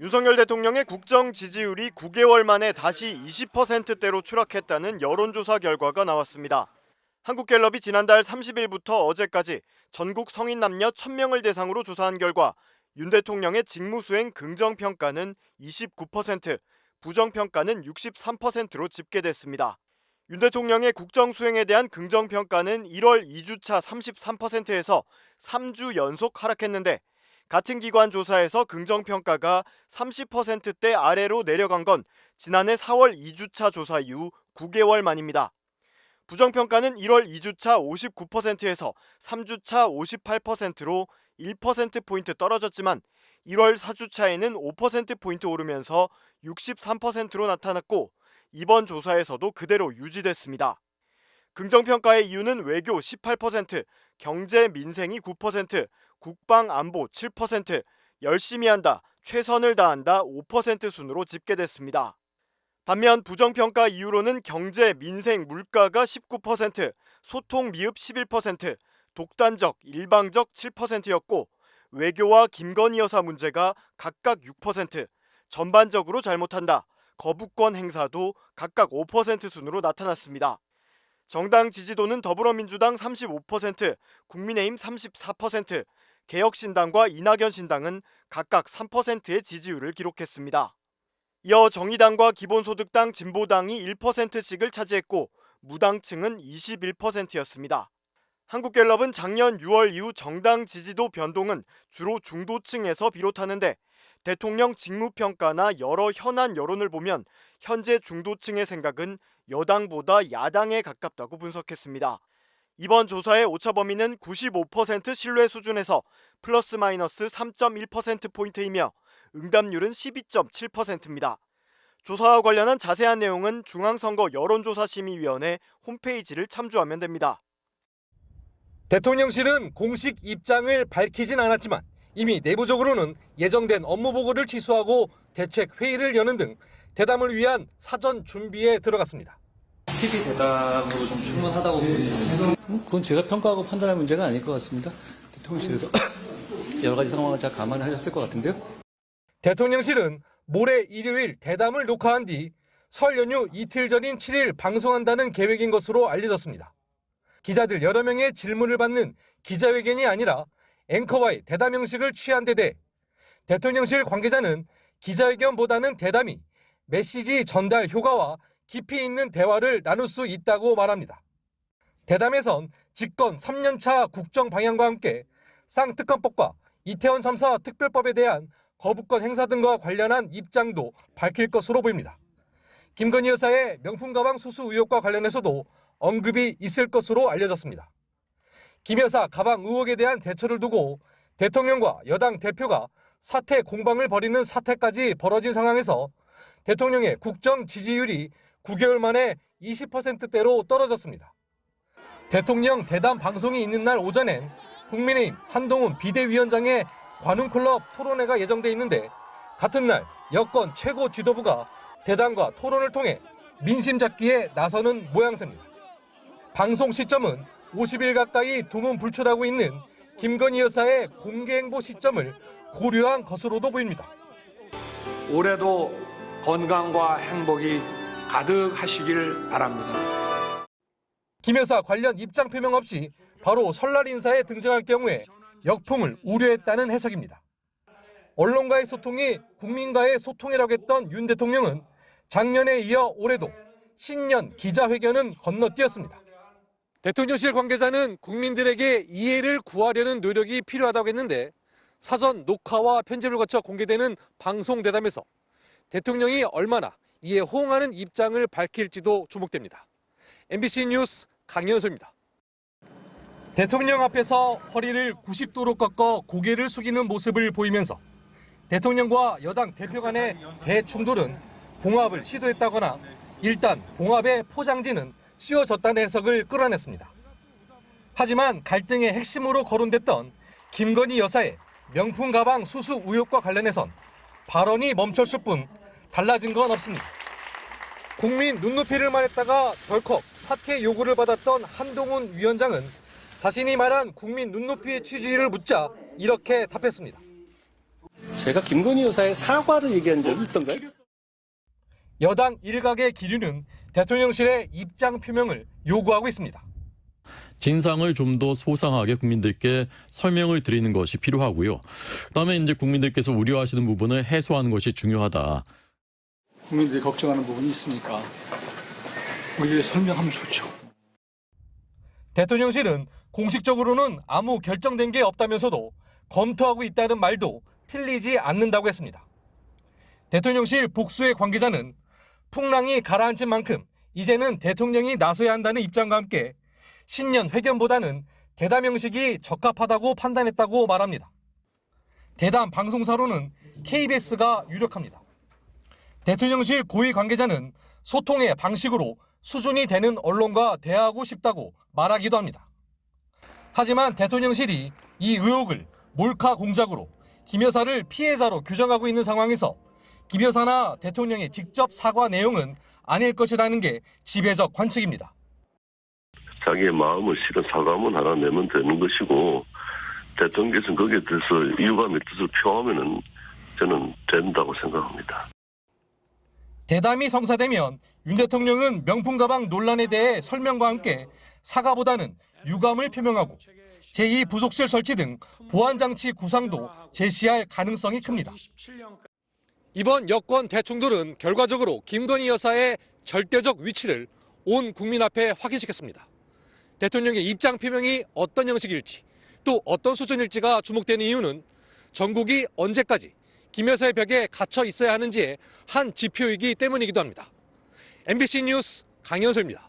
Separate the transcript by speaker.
Speaker 1: 윤석열 대통령의 국정 지지율이 9개월 만에 다시 20%대로 추락했다는 여론조사 결과가 나왔습니다. 한국갤럽이 지난달 30일부터 어제까지 전국 성인 남녀 1000명을 대상으로 조사한 결과 윤 대통령의 직무수행 긍정평가는 29%, 부정평가는 63%로 집계됐습니다. 윤 대통령의 국정수행에 대한 긍정평가는 1월 2주차 33%에서 3주 연속 하락했는데 같은 기관 조사에서 긍정평가가 30%대 아래로 내려간 건 지난해 4월 2주차 조사 이후 9개월 만입니다. 부정평가는 1월 2주차 59%에서 3주차 58%로 1%포인트 떨어졌지만 1월 4주차에는 5%포인트 오르면서 63%로 나타났고 이번 조사에서도 그대로 유지됐습니다. 긍정평가의 이유는 외교 18%, 경제 민생이 9%, 국방 안보 7%, 열심히 한다, 최선을 다한다 5% 순으로 집계됐습니다. 반면 부정평가 이유로는 경제, 민생, 물가가 19%, 소통 미흡 11%, 독단적, 일방적 7%였고 외교와 김건희 여사 문제가 각각 6%, 전반적으로 잘못한다, 거부권 행사도 각각 5% 순으로 나타났습니다. 정당 지지도는 더불어민주당 35%, 국민의힘 34%, 개혁신당과 이낙연 신당은 각각 3%의 지지율을 기록했습니다. 이어 정의당과 기본소득당, 진보당이 1%씩을 차지했고 무당층은 21%였습니다. 한국갤럽은 작년 6월 이후 정당 지지도 변동은 주로 중도층에서 비롯하는데 대통령 직무평가나 여러 현안 여론을 보면 현재 중도층의 생각은 여당보다 야당에 가깝다고 분석했습니다. 이번 조사의 오차 범위는 95% 신뢰 수준에서 플러스 마이너스 3.1%포인트이며 응답률은 12.7%입니다. 조사와 관련한 자세한 내용은 중앙선거 여론조사심의위원회 홈페이지를 참조하면 됩니다.
Speaker 2: 대통령실은 공식 입장을 밝히진 않았지만 이미 내부적으로는 예정된 업무 보고를 취소하고 대책 회의를 여는 등 대담을 위한 사전 준비에 들어갔습니다.
Speaker 3: TV 대담으로 좀 충분하다고 보시는지?
Speaker 4: 그건 제가 평가하고 판단할 문제가 아닐 것 같습니다. 대통령실에서 여러 가지 상황을 잘 감안하셨을 것 같은데요.
Speaker 2: 대통령실은 모레 일요일 대담을 녹화한 뒤 설 연휴 이틀 전인 7일 방송한다는 계획인 것으로 알려졌습니다. 기자들 여러 명의 질문을 받는 기자회견이 아니라 앵커와의 대담 형식을 취한 데 대해 대통령실 관계자는 기자회견보다는 대담이 메시지 전달 효과와 깊이 있는 대화를 나눌 수 있다고 말합니다. 대담에선 집권 3년차 국정 방향과 함께 쌍특검법과 이태원 참사 특별법에 대한 거부권 행사 등과 관련한 입장도 밝힐 것으로 보입니다. 김건희 여사의 명품 가방 수수 의혹과 관련해서도 언급이 있을 것으로 알려졌습니다. 김 여사 가방 의혹에 대한 대처를 두고 대통령과 여당 대표가 사퇴 공방을 벌이는 사태까지 벌어진 상황에서 대통령의 국정 지지율이 9개월 만에 20%대로 떨어졌습니다. 대통령 대담 방송이 있는 날 오전엔 국민의힘 한동훈 비대위원장의 관훈클럽 토론회가 예정돼 있는데 같은 날 여권 최고 지도부가 대담과 토론을 통해 민심 잡기에 나서는 모양새입니다. 방송 시점은 50일 가까이 두문불출하고 있는 김건희 여사의 공개 행보 시점을 고려한 것으로도 보입니다.
Speaker 5: 올해도 건강과 행복이 가득하시길 바랍니다.
Speaker 2: 김 여사 관련 입장 표명 없이 바로 설날 인사에 등장할 경우에 역풍을 우려했다는 해석입니다. 언론과의 소통이 국민과의 소통이라고 했던 윤 대통령은 작년에 이어 올해도 신년 기자회견은 건너뛰었습니다. 대통령실 관계자는 국민들에게 이해를 구하려는 노력이 필요하다고 했는데 사전 녹화와 편집을 거쳐 공개되는 방송 대담에서 대통령이 얼마나 이에 호응하는 입장을 밝힐지도 주목됩니다. MBC 뉴스 강현수입니다. 대통령 앞에서 허리를 90도로 꺾어 고개를 숙이는 모습을 보이면서 대통령과 여당 대표 간의 대충돌은 봉합을 시도했다거나 일단 봉합의 포장지는 씌워졌다는 해석을 끌어냈습니다. 하지만 갈등의 핵심으로 거론됐던 김건희 여사의 명품 가방 수수 의혹과 관련해선 발언이 멈췄을 뿐 달라진 건 없습니다. 국민 눈높이를 말했다가 덜컥 사퇴 요구를 받았던 한동훈 위원장은 자신이 말한 국민 눈높이의 취지를 묻자 이렇게 답했습니다.
Speaker 4: 제가 김건희 여사의 사과를 얘기한 적이 있던가요?
Speaker 2: 여당 일각의 기류는 대통령실의 입장 표명을 요구하고 있습니다.
Speaker 6: 진상을 좀 더 소상하게 국민들께 설명을 드리는 것이 필요하고요. 그다음에 이제 국민들께서 우려하시는 부분을 해소하는 것이 중요하다.
Speaker 7: 국민들이 걱정하는 부분이 있으니까 우리를 설명하면 좋죠.
Speaker 2: 대통령실은 공식적으로는 아무 결정된 게 없다면서도 검토하고 있다는 말도 틀리지 않는다고 했습니다. 대통령실 복수의 관계자는 풍랑이 가라앉은 만큼 이제는 대통령이 나서야 한다는 입장과 함께 신년 회견보다는 대담 형식이 적합하다고 판단했다고 말합니다. 대담 방송사로는 KBS가 유력합니다. 대통령실 고위 관계자는 소통의 방식으로 수준이 되는 언론과 대화하고 싶다고 말하기도 합니다. 하지만 대통령실이 이 의혹을 몰카 공작으로 김 여사를 피해자로 규정하고 있는 상황에서 김 여사나 대통령의 직접 사과 내용은 아닐 것이라는 게 지배적 관측입니다.
Speaker 8: 자기의 마음을 실은 사과문 하나 내면 되는 것이고 대통령께서는 거기에 대해서 이유감의 뜻을 표하면은 저는 된다고 생각합니다.
Speaker 2: 대담이 성사되면 윤 대통령은 명품 가방 논란에 대해 설명과 함께 사과보다는 유감을 표명하고 제2부속실 설치 등 보안장치 구상도 제시할 가능성이 큽니다. 이번 여권 대충돌은 결과적으로 김건희 여사의 절대적 위치를 온 국민 앞에 확인시켰습니다. 대통령의 입장 표명이 어떤 형식일지 또 어떤 수준일지가 주목되는 이유는 전국이 언제까지 김 여사의 벽에 갇혀 있어야 하는지의 한 지표이기 때문이기도 합니다. MBC 뉴스 강현소입니다.